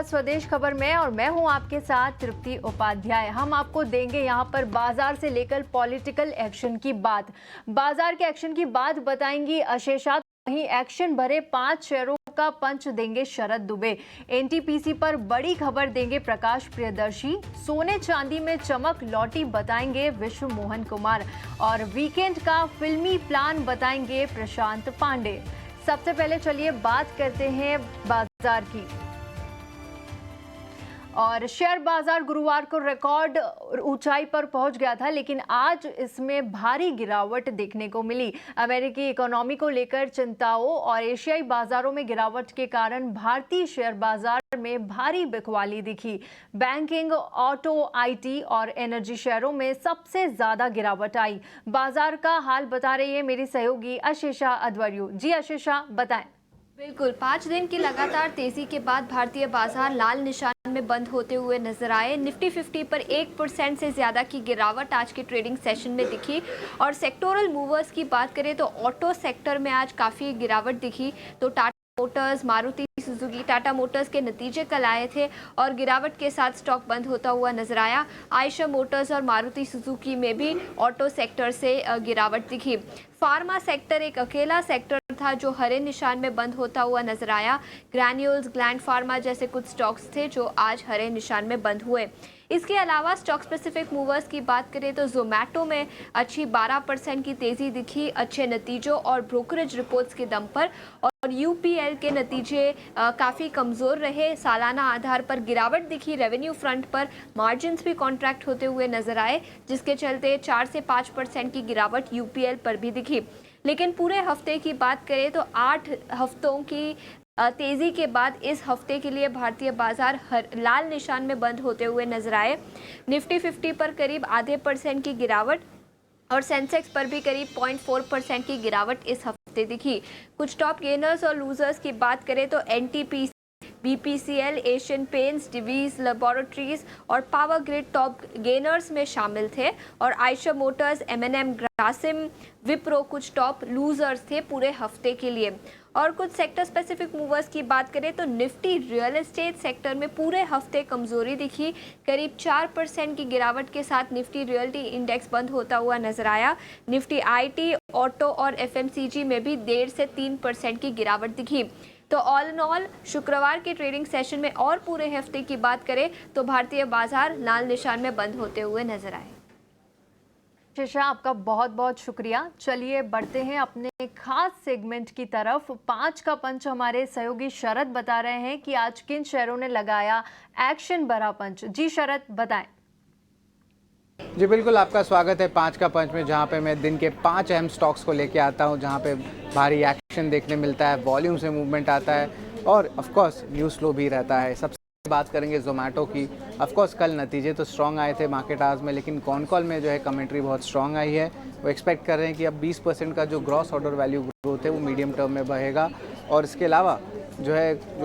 स्वागत स्वदेश खबर में और मैं हूं आपके साथ तृप्ति उपाध्याय। हम आपको देंगे यहां पर बाजार से लेकर पॉलिटिकल एक्शन की बात। बाजार के एक्शन की बात बताएंगी अशेषा। वहीं एक्शन भरे 5 शेयरों का पंच देंगे शरद दुबे। एनटीपीसी पर बड़ी खबर देंगे प्रकाश प्रियदर्शी। सोने चांदी में चमक लौटी बताएंगे विश्व मोहन कुमार और वीकेंड का फिल्मी प्लान बताएंगे प्रशांत पांडे। सबसे पहले चलिए बात करते हैं बाजार की। और शेयर बाजार गुरुवार को रिकॉर्ड ऊंचाई पर पहुंच गया था, लेकिन आज इसमें भारी गिरावट देखने को मिली। अमेरिकी इकोनॉमी को लेकर चिंताओं और एशियाई बाजारों में गिरावट के कारण भारतीय शेयर बाजार में भारी बिकवाली दिखी। बैंकिंग, ऑटो, आईटी और एनर्जी शेयरों में सबसे ज्यादा गिरावट आई। बाजार का हाल बता रही है मेरी सहयोगी अशेषा अद्वर्यु। जी अशेषा, बताएं। बिल्कुल, 5 दिन की लगातार तेजी के बाद भारतीय बाजार लाल निशान में बंद होते हुए नजर आए। निफ्टी 50 पर 1% से ज्यादा की गिरावट आज के ट्रेडिंग सेशन में दिखी। और सेक्टोरल मूवर्स की बात करें तो ऑटो सेक्टर में आज काफी गिरावट दिखी। तो Tata Motors, Maruti Suzuki, Tata Motors के नतीजे कल आए थे और गिरावट के साथ स्टॉक बंद होता हुआ नजर आया। आयशर मोटर्स और मारुति सुजुकी में भी ऑटो सेक्टर से गिरावट दिखी। फार्मा सेक्टर एक अकेला सेक्टर था जो हरे निशान में बंद होता हुआ नजर आया। ग्रैन्यूल्स, ग्लैंड फार्मा जैसे कुछ स्टॉक्स थे जो आज हरे निशान में बंद हुए। इसके अलावा स्टॉक स्पेसिफिक मूवर्स की बात करें तो जोमैटो में अच्छी 12% की तेजी दिखी अच्छे नतीजों और ब्रोकरेज रिपोर्ट्स के दम पर। और यूपीएल के नतीजे काफ़ी कमज़ोर रहे। सालाना आधार पर गिरावट दिखी। रेवेन्यू फ्रंट पर मार्जिन्स भी कॉन्ट्रैक्ट होते हुए नजर आए, जिसके चलते 4 से 5% की गिरावट यूपीएल पर भी दिखी। लेकिन पूरे हफ्ते की बात करें तो 8 हफ्तों की तेजी के बाद इस हफ्ते के लिए भारतीय बाजार लाल निशान में बंद होते हुए नजर आए। निफ्टी 50 पर करीब आधे % की गिरावट और सेंसेक्स पर भी करीब 0.4% की गिरावट इस हफ्ते दिखी। कुछ टॉप गेनर्स और लूजर्स की बात करें तो एनटीपीसी, बीपीसीएल, एशियन पेंट्स, डिवीज लैबोरेटरीज और पावर ग्रिड टॉप गेनर्स में शामिल थे। और आयशर मोटर्स, एमएनएम, ग्रासिम, विप्रो कुछ टॉप लूजर्स थे पूरे हफ्ते के लिए। और कुछ सेक्टर स्पेसिफिक मूवर्स की बात करें तो निफ्टी रियल एस्टेट सेक्टर में पूरे हफ्ते कमजोरी दिखी। करीब 4% की गिरावट के साथ निफ्टी रियल्टी इंडेक्स बंद होता हुआ नजर आया। निफ्टी आईटी, ऑटो और एफएमसीजी में भी 1.5 से 3% की गिरावट दिखी। तो ऑल इन ऑल शुक्रवार के ट्रेडिंग सेशन में और पूरे हफ्ते की बात करें तो भारतीय बाजार लाल निशान में बंद होते हुए नजर आए। अशेषा, आपका बहुत बहुत शुक्रिया। चलिए बढ़ते हैं अपने खास सेगमेंट की तरफ। 5 का पंच हमारे सहयोगी शरद बता रहे हैं कि आज किन शेयरों ने लगाया एक्शन भरा पंच। जी शरद, बताएं। जी बिल्कुल, आपका स्वागत है 5 का पंच में, जहां पे मैं दिन के 5 अहम स्टॉक्स को लेके आता हूं, जहां पे भारी एक्शन देखने मिलता है, वॉल्यूम से मूवमेंट आता है और ऑफ कोर्स न्यूज़ फ्लो भी रहता है। सबसे बात करेंगे जोमेटो की। ऑफ कोर्स कल नतीजे तो स्ट्रॉन्ग आए थे मार्केट आवर्स में, लेकिन कॉन कॉल में जो है कमेंट्री बहुत स्ट्रॉन्ग आई है। वो एक्सपेक्ट कर रहे हैं कि अब 20% का जो ग्रॉस ऑर्डर वैल्यू ग्रोथ है वो मीडियम टर्म में बढ़ेगा। और इसके अलावा जो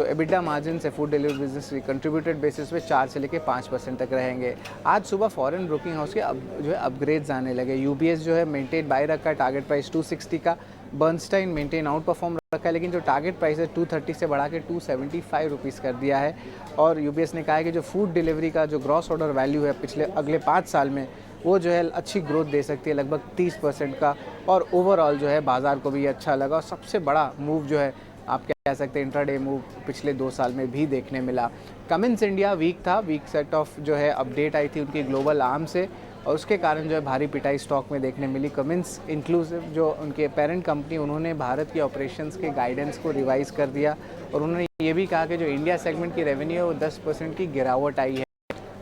एबिटा मार्जिन से food delivery business contributed basis पे 4 से लेकर 5% तक रहेंगे। आज सुबह फॉरेन ब्रोकिंग हाउस के जो है अपग्रेड्स आने लगे। यूबीएस जो है मेंटेन बाय रखा है, टारगेट प्राइस 260 का। बर्नस्टाइन मेंटेन आउट परफॉर्म रखा है, लेकिन जो टारगेट प्राइस है 230 से बढ़ा के 275 रुपीज़ कर दिया है। और यूबीएस ने कहा है कि जो फूड डिलीवरी का जो ग्रॉस ऑर्डर वैल्यू है अगले 5 साल में वो जो है अच्छी ग्रोथ दे सकती है, लगभग 30% का। और ओवरऑल जो है बाजार को भी अच्छा लगा। और सबसे बड़ा मूव जो है आप कह सकते हैं इंट्राडे मूव पिछले 2 साल में भी देखने मिला। कमिंस इंडिया वीक था, वीक सेट ऑफ जो है अपडेट आई थी उनकी ग्लोबल आर्म से, और उसके कारण जो है भारी पिटाई स्टॉक में देखने मिली। कमिंस इंक्लूसिव जो उनके पेरेंट कंपनी, उन्होंने भारत की ऑपरेशंस के गाइडेंस को रिवाइज कर दिया और उन्होंने ये भी कहा कि जो इंडिया सेगमेंट की रेवेन्यू है वो 10% की गिरावट आई है।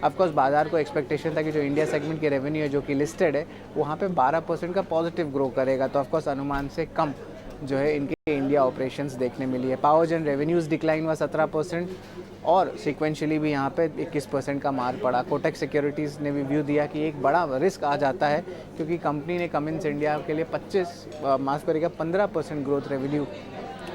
ऑफकोर्स बाजार को एक्सपेक्टेशन था कि जो इंडिया सेगमेंट की रेवेन्यू है जो कि लिस्टेड है वहाँ पे 12% का पॉजिटिव ग्रो करेगा, तो ऑफकोर्स अनुमान से कम जो है इनके इंडिया ऑपरेशंस देखने मिली है। पावर जेन रेवेन्यूज़ डिक्लाइन हुआ 17% और सिक्वेंशली भी यहाँ पे 21% का मार पड़ा। कोटक सिक्योरिटीज़ ने भी व्यू दिया कि एक बड़ा रिस्क आ जाता है, क्योंकि कंपनी ने कमिंस इंडिया के लिए 15% ग्रोथ रेवेन्यू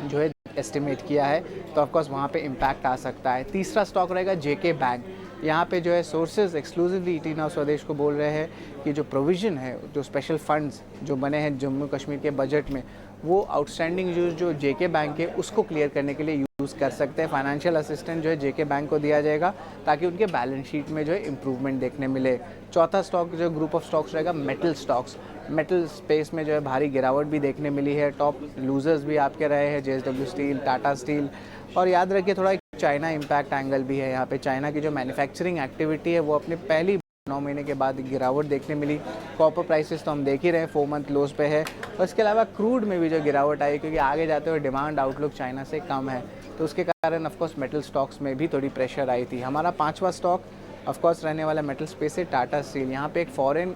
जो है एस्टिमेट किया है, तो ऑफकोर्स वहाँ पे इम्पैक्ट आ सकता है। तीसरा स्टॉक रहेगा जेके बैंक। यहाँ पे जो है सोर्सेज एक्सक्लूसिवली टीना स्वदेश को बोल रहे हैं कि जो प्रोविज़न है, जो स्पेशल फंड्स जो बने हैं जम्मू कश्मीर के बजट में, वो आउटस्टैंडिंग जो जेके बैंक है उसको क्लियर करने के लिए यूज़ कर सकते हैं। फाइनेंशियल असिस्टेंस जो है जेके बैंक को दिया जाएगा ताकि उनके बैलेंस शीट में जो है इम्प्रूवमेंट देखने मिले। चौथा स्टॉक जो ग्रुप ऑफ स्टॉक्स रहेगा मेटल स्टॉक्स। मेटल स्पेस में जो है भारी गिरावट भी देखने मिली है। टॉप लूजर्स भी आपके रहे हैं जेएसडब्ल्यू स्टील, टाटा स्टील। और याद रखिए थोड़ा एक चाइना इम्पैक्ट एंगल भी है यहाँ पे। चाइना की जो मैन्युफैक्चरिंग एक्टिविटी है वो अपने पहली 9 महीने के बाद गिरावट देखने मिली। कॉपर प्राइसेस तो हम देख ही रहे हैं 4 मंथ लोज पे है। और इसके अलावा क्रूड में भी जो गिरावट आई क्योंकि आगे जाते हुए डिमांड आउटलुक चाइना से कम है, तो उसके कारण ऑफकोर्स मेटल स्टॉक्स में भी थोड़ी प्रेशर आई थी। हमारा 5वां स्टॉक ऑफकोर्स रहने वाला मेटल स्पेस से टाटा स्टील। यहाँ पे एक फॉरेन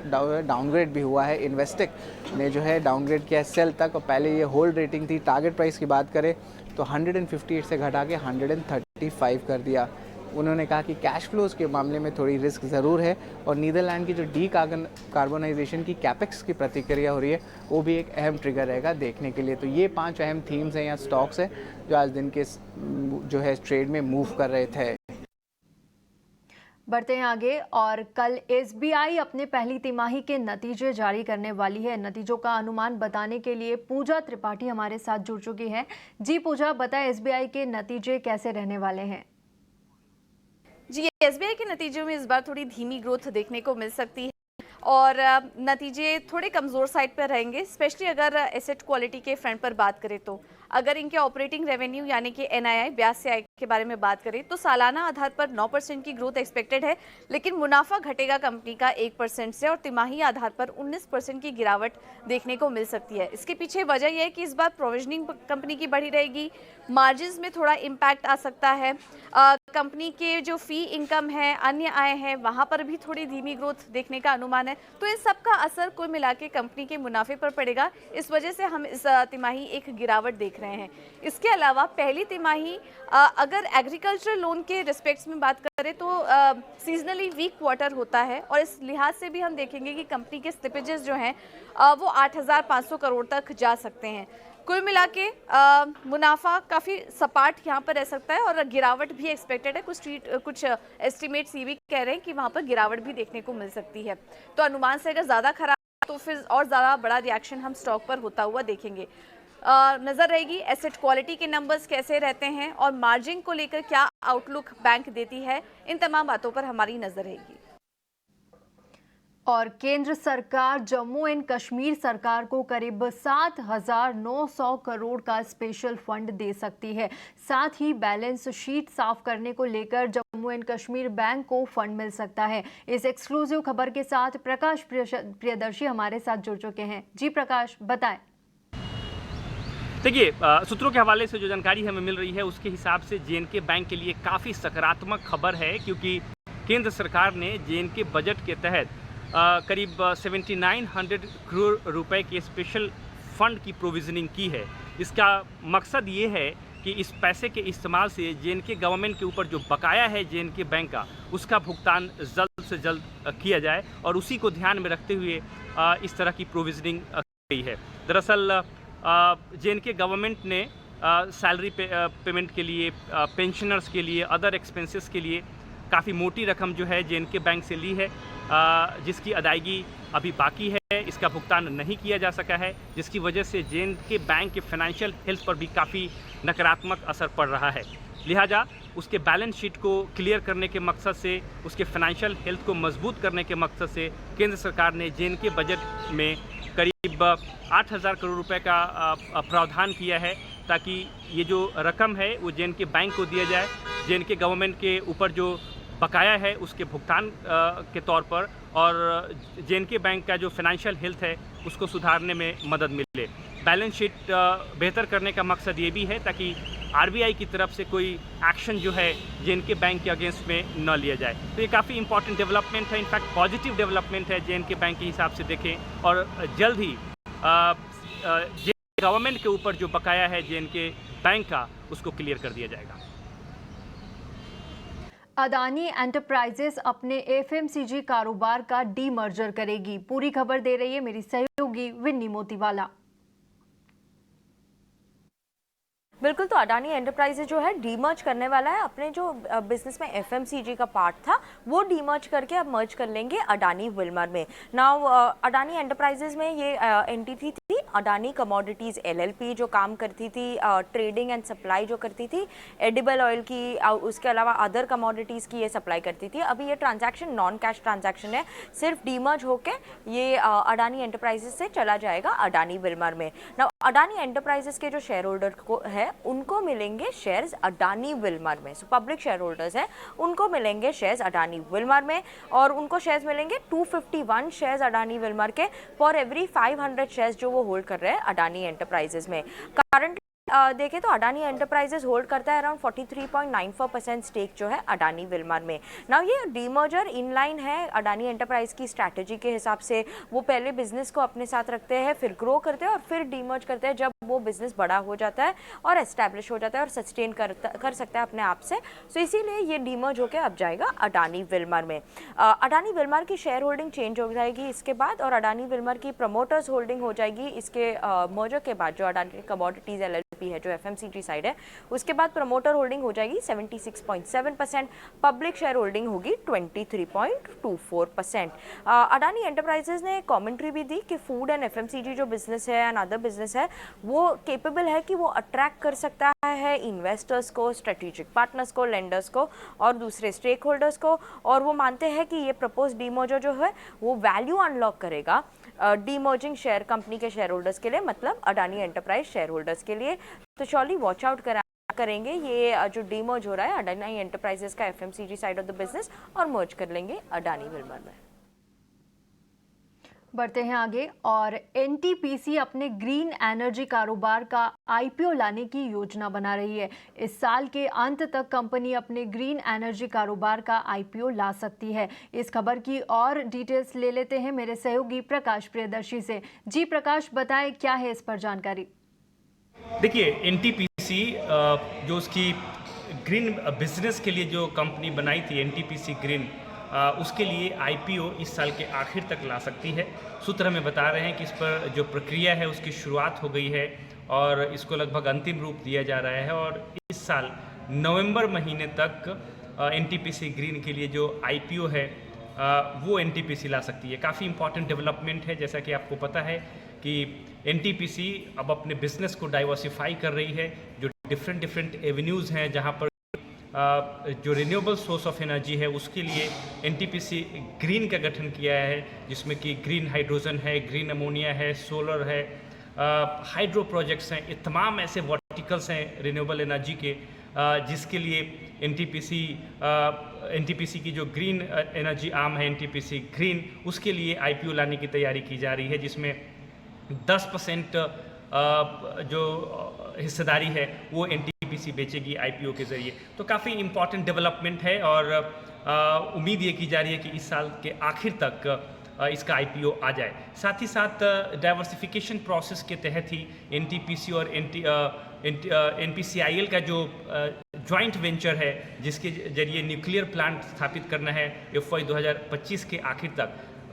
डाउनग्रेड भी हुआ है। इन्वेस्टिक ने जो है डाउनग्रेड किया है सेल तक, और पहले ये होल्ड रेटिंग थी। टारगेट प्राइस की बात करें तो 158 से घटा के 135 कर दिया। उन्होंने कहा कि कैश फ्लोज के मामले में थोड़ी रिस्क ज़रूर है, और नीदरलैंड की जो कार्बोनाइजेशन की कैपेक्स की प्रतिक्रिया हो रही है वो भी एक अहम ट्रिगर रहेगा देखने के लिए। तो ये 5 अहम थीम्स हैं या स्टॉक्स हैं जो आज दिन के जो है ट्रेड में मूव कर रहे थे। बढ़ते हैं आगे, और कल एसबीआई अपने पहली तिमाही के नतीजे जारी करने वाली है। नतीजों का अनुमान बताने के लिए पूजा त्रिपाठी हमारे साथ जुड़ चुकी है। जी पूजा, बताएं एसबीआई के नतीजे कैसे रहने वाले हैं? जी, एसबीआई के नतीजों में इस बार थोड़ी धीमी ग्रोथ देखने को मिल सकती है और नतीजे थोड़े कमज़ोर साइड पर रहेंगे, स्पेशली अगर एसेट क्वालिटी के फ्रंट पर बात करें तो। अगर इनके ऑपरेटिंग रेवेन्यू यानी कि एनआईआई ब्याज से आय के बारे में बात करें तो सालाना आधार पर 9% की ग्रोथ एक्सपेक्टेड है, लेकिन मुनाफा घटेगा कंपनी का 1% से और तिमाही आधार पर 19% की गिरावट देखने को मिल सकती है। इसके पीछे वजह यह है कि इस बार प्रोविजनिंग कंपनी की बढ़ी रहेगी, मार्जिन्स में थोड़ा इम्पैक्ट आ सकता है, कंपनी के जो फी इनकम है, अन्य आय है, वहाँ पर भी थोड़ी धीमी ग्रोथ देखने का अनुमान है। तो इस सब का असर कुल मिला के कंपनी के मुनाफे पर पड़ेगा। इस वजह से हम इस तिमाही एक गिरावट देख रहे हैं। इसके अलावा पहली तिमाही अगर एग्रीकल्चर लोन के रिस्पेक्ट्स में बात करें तो सीजनली वीक क्वार्टर होता है, और इस लिहाज से भी हम देखेंगे कि कंपनी के स्लिपेजेस जो हैं वो 8,500 करोड़ तक जा सकते हैं। कुल मिला के मुनाफा काफ़ी सपाट यहाँ पर रह सकता है और गिरावट भी एक्सपेक्टेड है। कुछ एस्टिमेट्स ये भी कह रहे हैं कि वहाँ पर गिरावट भी देखने को मिल सकती है। तो अनुमान से अगर ज़्यादा खराब तो फिर और ज़्यादा बड़ा रिएक्शन हम स्टॉक पर होता हुआ देखेंगे। नज़र रहेगी एसेट क्वालिटी के नंबर्स कैसे रहते हैं और मार्जिन को लेकर क्या आउटलुक बैंक देती है, इन तमाम बातों पर हमारी नज़र रहेगी। और केंद्र सरकार जम्मू एंड कश्मीर सरकार को करीब 7,900 करोड़ का स्पेशल फंड दे सकती है। साथ ही बैलेंस शीट साफ करने को लेकर जम्मू एंड कश्मीर बैंक को फंड मिल सकता है। इस एक्सक्लूसिव खबर के साथ प्रकाश प्रियदर्शी हमारे साथ जुड़ चुके हैं। जी प्रकाश, बताएं। देखिए, सूत्रों के हवाले से जो जानकारी हमें मिल रही है उसके हिसाब से जेएनके बैंक के लिए काफ़ी सकारात्मक खबर है, क्योंकि केंद्र सरकार ने जेएनके बजट के तहत करीब 7,900 करोड़ रुपए के स्पेशल फंड की प्रोविजनिंग की है। इसका मकसद ये है कि इस पैसे के इस्तेमाल से जेएनके गवर्नमेंट के ऊपर जो बकाया है जेएनके बैंक का, उसका भुगतान जल्द से जल्द किया जाए, और उसी को ध्यान में रखते हुए इस तरह की प्रोविजनिंग की गई है। दरअसल जेएनके गवर्नमेंट ने सैलरी पेमेंट के लिए, पेंशनर्स के लिए, अदर एक्सपेंसेस के लिए काफ़ी मोटी रकम जो है जेएनके बैंक से ली है, जिसकी अदायगी अभी बाकी है। इसका भुगतान नहीं किया जा सका है, जिसकी वजह से जेएनके बैंक के फाइनेंशियल हेल्थ पर भी काफ़ी नकारात्मक असर पड़ रहा है। लिहाजा उसके बैलेंस शीट को क्लियर करने के मकसद से, उसके फाइनेंशियल हेल्थ को मजबूत करने के मकसद से केंद्र सरकार ने जेएनके बजट में करीब 8,000 करोड़ रुपए का प्रावधान किया है, ताकि ये जो रकम है वो जेएनके बैंक को दिया जाए, जेएनके गवर्नमेंट के ऊपर जो बकाया है उसके भुगतान के तौर पर, और जेएनके बैंक का जो फाइनेंशियल हेल्थ है उसको सुधारने में मदद मिले। बैलेंस शीट बेहतर करने का मकसद ये भी है ताकि आरबीआई की तरफ से कोई एक्शन जो है जेएनके बैंक के अगेंस्ट में न लिया जाए। तो ये काफ़ी इंपॉर्टेंट डेवलपमेंट है, इनफैक्ट पॉजिटिव डेवलपमेंट है जेएनके बैंक के हिसाब से देखें, और जल्द ही गवर्नमेंट के ऊपर जो बकाया है जेएनके बैंक का, उसको क्लियर कर दिया जाएगा। अदानी एंटरप्राइजेस अपने एफएमसीजी कारोबार का डीमर्जर करेगी। पूरी खबर दे रही है मेरी सहयोगी विन्नी मोतीवाला। बिल्कुल, तो अडानी एंटरप्राइजेज जो है डीमर्ज करने वाला है। अपने जो बिजनेस में एफएमसीजी का पार्ट था वो डीमर्ज करके अब मर्ज कर लेंगे अडानी विल्मर में। नाउ अडानी एंटरप्राइजेज में ये एंटिटी थी अडानी कमोडिटीज़ एलएलपी, जो काम करती थी ट्रेडिंग एंड सप्लाई जो करती थी एडिबल ऑयल की, उसके अलावा अदर कमोडिटीज़ की ये सप्लाई करती थी। अभी ये ट्रांजैक्शन नॉन कैश ट्रांजैक्शन है, सिर्फ डीमर्ज होके ये अडानी एंटरप्राइजेज से चला जाएगा अडानी विल्मर में। नाउ अडानी एंटरप्राइजेज के जो शेयर होल्डर को है उनको मिलेंगे शेयर्स अडानी विल्मर में। सो पब्लिक शेयर होल्डर्स हैं उनको मिलेंगे शेयर्स अडानी विल्मर में, और उनको शेयर्स मिलेंगे 251 शेयर्स अडानी विल्मर के फॉर एवरी 500 शेयर्स जो वो होल्ड कर रहे हैं अडानी एंटरप्राइजेज में। करंट देखें तो अडानी एंटरप्राइजेज होल्ड करता है अराउंड 43.94% स्टेक जो है अडानी विल्मर में। नाउ ये डीमर्जर इनलाइन है अडानी एंटरप्राइज की स्ट्रैटेजी के हिसाब से। वो पहले बिजनेस को अपने साथ रखते हैं, फिर ग्रो करते हैं और फिर डीमर्ज करते हैं जब वो बिजनेस बड़ा हो जाता है और एस्टैब्लिश हो जाता है और सस्टेन कर सकता है अपने आप से। सो इसीलिए ये डीमर्ज होकर अब जाएगा अडानी विल्मर में। अडानी विल्मर की शेयर होल्डिंग चेंज हो जाएगी इसके बाद, और अडानी विल्मर की प्रमोटर्स होल्डिंग हो जाएगी इसके मर्जर के बाद। जो अडानी कमोडिटीज़ एलएलपी है जो एफएमसीजी साइड है, उसके बाद प्रमोटर होल्डिंग हो जाएगी 76.7%, पब्लिक शेयर होल्डिंग होगी 23.24%। अडानी एंटरप्राइजेज ने कमेंट्री भी दी कि फूड एंड एफएमसीजी जो बिजनेस है एंड अदर बिजनेस है वो केपेबल है कि वो अट्रैक्ट कर सकता है इन्वेस्टर्स को, स्ट्रेटेजिक पार्टनर्स को, लेंडर्स को और दूसरे स्टेक होल्डर्स को, और वो मानते हैं कि ये प्रपोज डीमर्जर जो है वो वैल्यू अनलॉक करेगा डीमर्जिंग शेयर कंपनी के शेयर होल्डर्स के लिए, मतलब अडानी एंटरप्राइज शेयर होल्डर्स के लिए। तो श्योरली वॉच आउट करेंगे ये जो डीमर्ज हो रहा है अडानी एंटरप्राइजेस का FMCG side of the business, और मर्ज कर लेंगे अडानी विल्मर में। बढ़ते हैं आगे, और एनटीपीसी अपने ग्रीन एनर्जी कारोबार का आईपीओ लाने की योजना बना रही है। इस साल के अंत तक कंपनी अपने ग्रीन एनर्जी कारोबार का आईपीओ ला सकती है। इस खबर की और डिटेल्स ले लेते हैं मेरे सहयोगी प्रकाश प्रियदर्शी से। जी प्रकाश, बताएं क्या है इस पर जानकारी। देखिए, एनटीपीसी जो उसकी ग्रीन बिजनेस के लिए जो कंपनी बनाई थी एनटीपीसी ग्रीन, उसके लिए आईपीओ इस साल के आखिर तक ला सकती है। सूत्र हमें बता रहे हैं कि इस पर जो प्रक्रिया है उसकी शुरुआत हो गई है और इसको लगभग अंतिम रूप दिया जा रहा है, और इस साल नवंबर महीने तक एनटीपीसी ग्रीन के लिए जो आईपीओ है वो एनटीपीसी ला सकती है। काफ़ी इंपॉर्टेंट डेवलपमेंट है। जैसा कि आपको पता है कि एनटीपीसी अब अपने बिजनेस को डाइवर्सिफाई कर रही है। जो डिफरेंट एवेन्यूज़ हैं जहाँ पर जो रिन्यूएबल सोर्स ऑफ एनर्जी है उसके लिए एनटीपीसी ग्रीन का गठन किया है, जिसमें कि ग्रीन हाइड्रोजन है, ग्रीन अमोनिया है, सोलर है, हाइड्रो प्रोजेक्ट्स हैं। ये तमाम ऐसे वर्टिकल्स हैं रिन्यूएबल एनर्जी के जिसके लिए एनटीपीसी की जो ग्रीन एनर्जी आर्म है एनटीपीसी ग्रीन, उसके लिए आईपीओ लाने की तैयारी की जा रही है, जिसमें 10% जो हिस्सेदारी है वो एनटीपीसी बेचेगी आईपीओ के ज़रिए। तो काफ़ी इम्पॉर्टेंट डेवलपमेंट है और उम्मीद ये की जा रही है कि इस साल के आखिर तक इसका आईपीओ आ जाए। साथ ही साथ डाइवर्सिफिकेशन प्रोसेस के तहत ही एनटीपीसी और एनपीसीआईएल का जो जॉइंट वेंचर है जिसके जरिए न्यूक्लियर प्लांट स्थापित करना है FY 2025 के आखिर तक,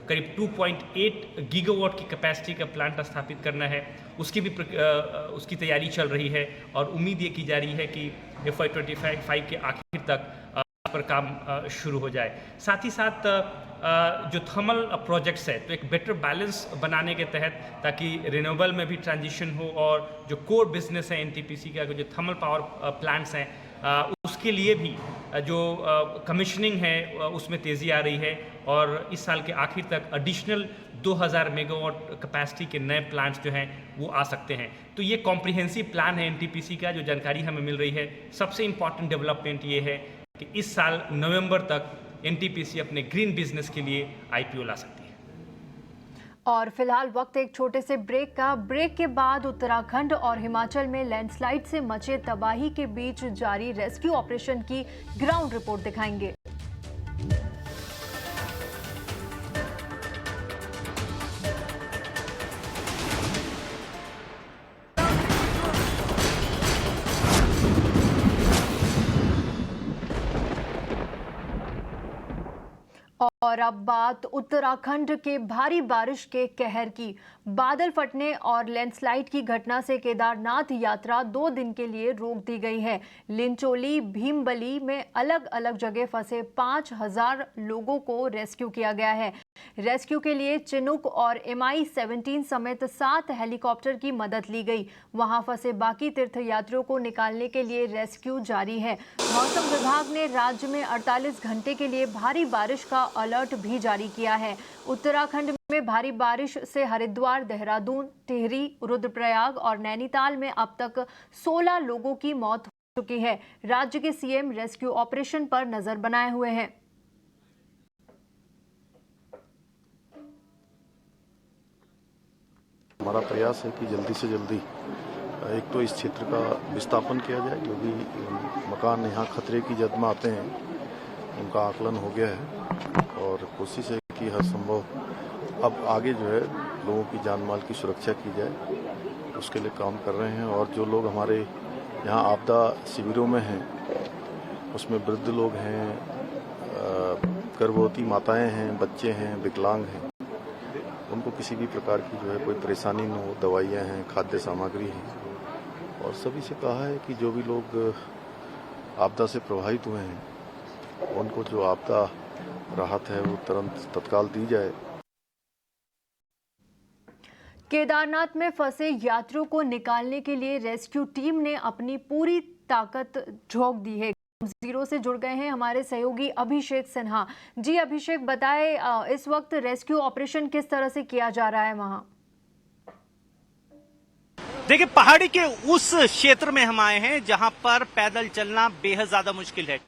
करीब 2.8 गीगावाट की कैपेसिटी का प्लांट स्थापित करना है, उसकी तैयारी चल रही है और उम्मीद ये की जा रही है कि FY 2025 के आखिर तक पर काम शुरू हो जाए। साथ ही साथ जो थर्मल प्रोजेक्ट्स है तो एक बेटर बैलेंस बनाने के तहत, ताकि रिन्यूएबल में भी ट्रांजिशन हो और जो कोर बिजनेस है एनटीपीसी का जो थर्मल पावर प्लांट्स हैं उसके लिए भी जो कमिश्निंग है उसमें तेज़ी आ रही है और इस साल के आखिर तक एडिशनल 2000 मेगावाट कैपेसिटी के नए प्लांट्स जो हैं वो आ सकते हैं। तो ये कॉम्प्रिहेंसिव प्लान है एनटीपीसी का, जो जानकारी हमें मिल रही है। सबसे इम्पॉर्टेंट डेवलपमेंट ये है कि इस साल नवंबर तक एनटीपीसी अपने ग्रीन बिजनेस के लिए आईपीओ ला सकती है। और फिलहाल वक्त एक छोटे से ब्रेक का। ब्रेक के बाद उत्तराखंड और हिमाचल में लैंडस्लाइड से मचे तबाही के बीच जारी रेस्क्यू ऑपरेशन की ग्राउंड रिपोर्ट दिखाएंगे। और अब बात उत्तराखंड के भारी बारिश के कहर की। बादल फटने और लैंडस्लाइड की घटना से केदारनाथ यात्रा 2 दिन के लिए रोक दी गई है। लिंचोली भीमबली में अलग अलग जगह फंसे 5000 लोगों को रेस्क्यू किया गया है। रेस्क्यू के लिए चिनूक और MI-17 समेत 7 हेलीकॉप्टर की मदद ली गई। वहां फंसे बाकी तीर्थयात्रियों को निकालने के लिए रेस्क्यू जारी है। मौसम विभाग ने राज्य में 48 घंटे के लिए भारी बारिश का अलर्ट भी जारी किया है। उत्तराखंड में भारी बारिश से हरिद्वार, देहरादून, टिहरी, रुद्रप्रयाग और नैनीताल में अब तक 16 लोगों की मौत हो चुकी है। राज्य के CM रेस्क्यू ऑपरेशन पर नजर बनाए हुए हैं। हमारा प्रयास है कि जल्दी से जल्दी एक तो इस क्षेत्र का विस्थापन किया जाए। जो भी मकान यहाँ खतरे की जद में आते हैं उनका आकलन हो गया है और कोशिश है कि हर संभव अब आगे जो है लोगों की जान माल की सुरक्षा की जाए, उसके लिए काम कर रहे हैं। और जो लोग हमारे यहाँ आपदा शिविरों में हैं उसमें वृद्ध लोग हैं, गर्भवती माताएं हैं, बच्चे हैं, विकलांग हैं, उनको किसी भी प्रकार की जो है कोई परेशानी न हो। दवाइयाँ हैं, खाद्य सामग्री है और सभी से कहा है कि जो भी लोग आपदा से प्रभावित हुए हैं उनको जो आपदा राहत है वो तुरंत तत्काल दी जाए। केदारनाथ में फंसे यात्रियों को निकालने के लिए रेस्क्यू टीम ने अपनी पूरी ताकत झोंक दी है। जीरो से जुड़ गए हैं हमारे सहयोगी अभिषेक सिन्हा। जी अभिषेक, बताएं इस वक्त रेस्क्यू ऑपरेशन किस तरह से किया जा रहा है वहां? देखिए, पहाड़ी के उस क्षेत्र में हम आए हैं जहां पर पैदल चलना बेहद ज्यादा मुश्किल है।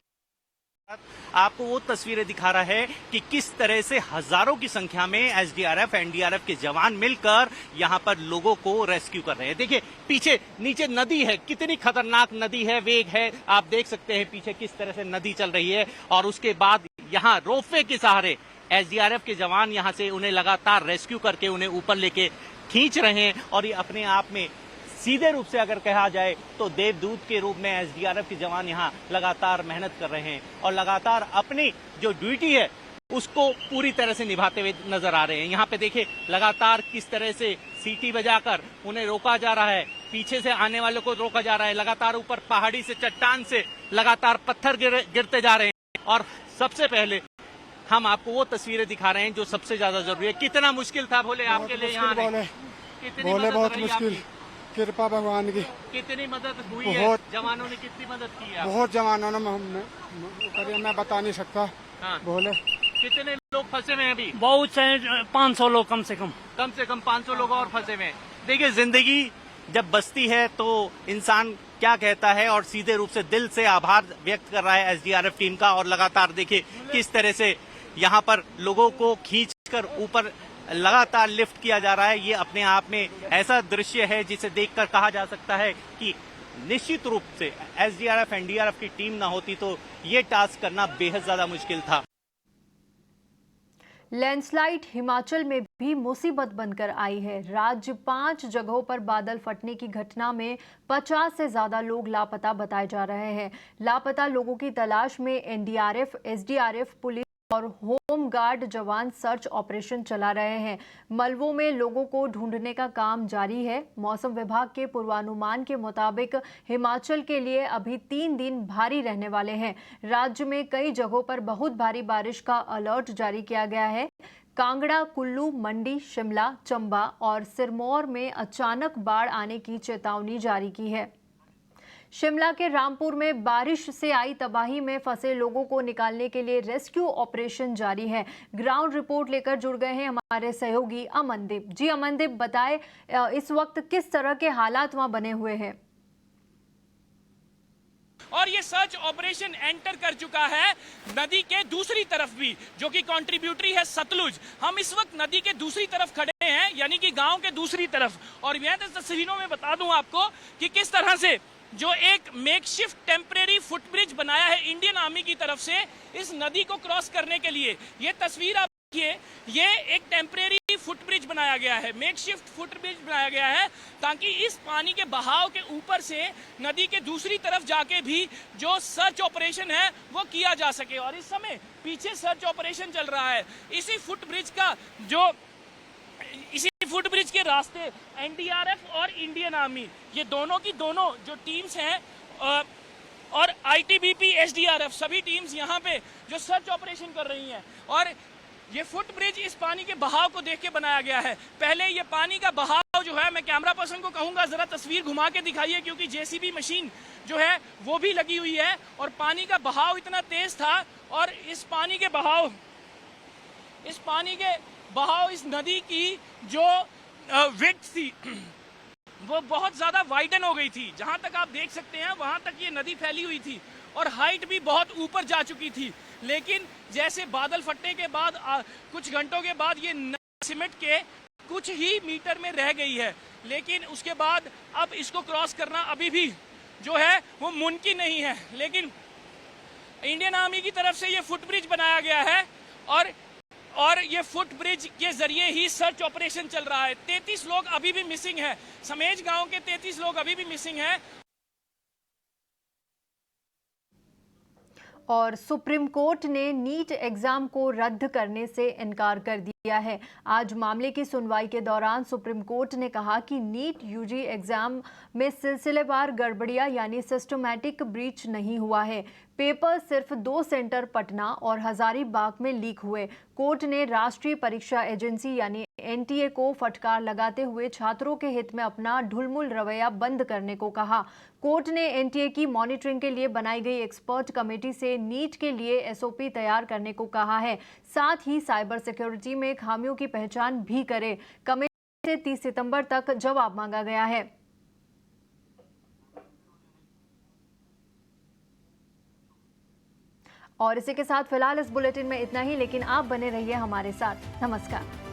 आपको वो तस्वीरें दिखा रहा है कि किस तरह से हजारों की संख्या में SDRF, NDRF के जवान मिलकर यहां पर लोगों को रेस्क्यू कर रहे हैं। देखिए पीछे नीचे नदी है, कितनी खतरनाक नदी है, वेग है, आप देख सकते हैं पीछे किस तरह से नदी चल रही है। और उसके बाद यहां रोपवे के सहारे SDRF के जवान यहां से उन्हें लगातार रेस्क्यू करके उन्हें ऊपर लेके खींच रहे हैं। और ये अपने आप में सीधे रूप से अगर कहा जाए तो देवदूत के रूप में SDRF के जवान यहाँ लगातार मेहनत कर रहे हैं और लगातार अपनी जो ड्यूटी है उसको पूरी तरह से निभाते हुए नजर आ रहे हैं। यहाँ पे देखिए लगातार किस तरह से सीटी बजाकर उन्हें रोका जा रहा है, पीछे से आने वालों को रोका जा रहा है। लगातार ऊपर पहाड़ी से, चट्टान से लगातार पत्थर गिरते जा रहे हैं। और सबसे पहले हम आपको वो तस्वीरें दिखा रहे हैं जो सबसे ज्यादा जरूरी है। कितना मुश्किल था भोले आपके लिए यहाँ आने? कितनी बहुत मुश्किल, कृपा भगवान की। कितनी मदद हुई है? जवानों ने कितनी मदद की है? बहुत जवानों ने, मैं बता नहीं सकता। हाँ। बोले कितने लोग फंसे हुए हैं अभी? बहुत से 500 लोग कम से कम 500 लोग और फंसे हुए हैं। देखिए जिंदगी जब बसती है तो इंसान क्या कहता है और सीधे रूप से दिल से आभार व्यक्त कर रहा है SDRF टीम का। और लगातार देखिए किस तरह से यहाँ पर लोगों को खींचकर ऊपर लगातार लिफ्ट किया जा रहा है। ये अपने आप में ऐसा दृश्य है जिसे देखकर कहा जा सकता है कि निश्चित रूप से SDRF, NDRF की टीम ना होती तो ये टास्क करना बेहद ज्यादा मुश्किल था। लैंडस्लाइड हिमाचल में भी मुसीबत बनकर आई है। राज्य 5 जगहों पर बादल फटने की घटना में 50 से ज्यादा लोग लापता बताए जा रहे हैं। लापता लोगों की तलाश में NDRF, SDRF, पुलिस और होम गार्ड जवान सर्च ऑपरेशन चला रहे हैं। मलबों में लोगों को ढूंढने का काम जारी है। मौसम विभाग के पूर्वानुमान के मुताबिक हिमाचल के लिए अभी 3 दिन भारी रहने वाले हैं। राज्य में कई जगहों पर बहुत भारी बारिश का अलर्ट जारी किया गया है। कांगड़ा, कुल्लू, मंडी, शिमला, चंबा और सिरमौर में अचानक बाढ़ आने की चेतावनी जारी की है। शिमला के रामपुर में बारिश से आई तबाही में फंसे लोगों को निकालने के लिए रेस्क्यू ऑपरेशन जारी है। ग्राउंड रिपोर्ट लेकर जुड़ गए हैं हमारे सहयोगी अमनदीप। जी अमनदीप, बताएं इस वक्त किस तरह के हालात वहां बने हुए हैं? और ये सर्च ऑपरेशन एंटर कर चुका है नदी के दूसरी तरफ भी, जो कि कंट्रीब्यूटरी है सतलुज। हम इस वक्त नदी के दूसरी तरफ खड़े हैं, यानी कि गांव के दूसरी तरफ। और मैं तस्वीरों में बता दूं आपको कि किस तरह से जो एक मेकशिफ्ट टेम्परेरी फुटब्रिज बनाया है इंडियन आर्मी की तरफ से इस नदी को क्रॉस करने के लिए। ये तस्वीर आप देखिए, ये एक टेम्परेरी फुटब्रिज बनाया गया है, मेकशिफ्ट फुटब्रिज बनाया गया है, ताकि इस पानी के बहाव के ऊपर से नदी के दूसरी तरफ जाके भी जो सर्च ऑपरेशन है वो किया जा सके। और इस समय पीछे सर्च ऑपरेशन चल रहा है। इसी फुटब्रिज के रास्ते एनडीआरएफ और इंडियन आर्मी, ये दोनों की दोनों जो टीम्स हैं और आईटीबीपी, एसडीआरएफ, सभी टीम्स यहाँ पे जो सर्च ऑपरेशन कर रही हैं। और ये फुटब्रिज इस पानी के बहाव को देख के बनाया गया है। पहले ये पानी का बहाव जो है, मैं कैमरा पर्सन को कहूंगा जरा तस्वीर घुमा के दिखाइए, क्योंकि जेसीबी मशीन जो है वो भी लगी हुई है और पानी का बहाव इतना तेज था और इस पानी के बहाव इस नदी की जो विड्थ थी वो बहुत ज्यादा वाइडन हो गई थी। जहां तक आप देख सकते हैं वहां तक ये नदी फैली हुई थी और हाइट भी बहुत ऊपर जा चुकी थी। लेकिन जैसे बादल फटने के बाद कुछ घंटों के बाद ये नदी सिमट के कुछ ही मीटर में रह गई है, लेकिन उसके बाद अब इसको क्रॉस करना अभी भी जो है वो मुमकिन नहीं है। लेकिन इंडियन आर्मी की तरफ से ये फुटब्रिज बनाया गया है और ये फुटब्रिज के जरिए ही सर्च ऑपरेशन चल रहा है। 33 लोग अभी भी मिसिंग है, समेज गांव के 33 लोग अभी भी मिसिंग हैं। और सुप्रीम कोर्ट ने नीट एग्जाम को रद्द करने से इनकार कर दिया है। आज मामले की सुनवाई के दौरान सुप्रीम कोर्ट ने कहा कि नीट यूजी एग्जाम में सिलसिलेवार गड़बड़ियां यानी सिस्टमैटिक ब्रीच नहीं हुआ है। पेपर सिर्फ 2 सेंटर पटना और हजारीबाग में लीक हुए। कोर्ट ने राष्ट्रीय परीक्षा एजेंसी यानी एनटीए को फटकार लगाते हुए छात्रों के हित में अपना ढुलमुल रवैया बंद करने को कहा। कोर्ट ने एनटीए की मॉनिटरिंग के लिए बनाई गई एक्सपर्ट कमेटी से नीट के लिए एसओपी तैयार करने को कहा है। साथ ही साइबर सिक्योरिटी में खामियों की पहचान भी करे। कमेटी से 30 सितंबर तक जवाब मांगा गया है। और इसी के साथ फिलहाल इस बुलेटिन में इतना ही, लेकिन आप बने रहिए हमारे साथ। नमस्कार।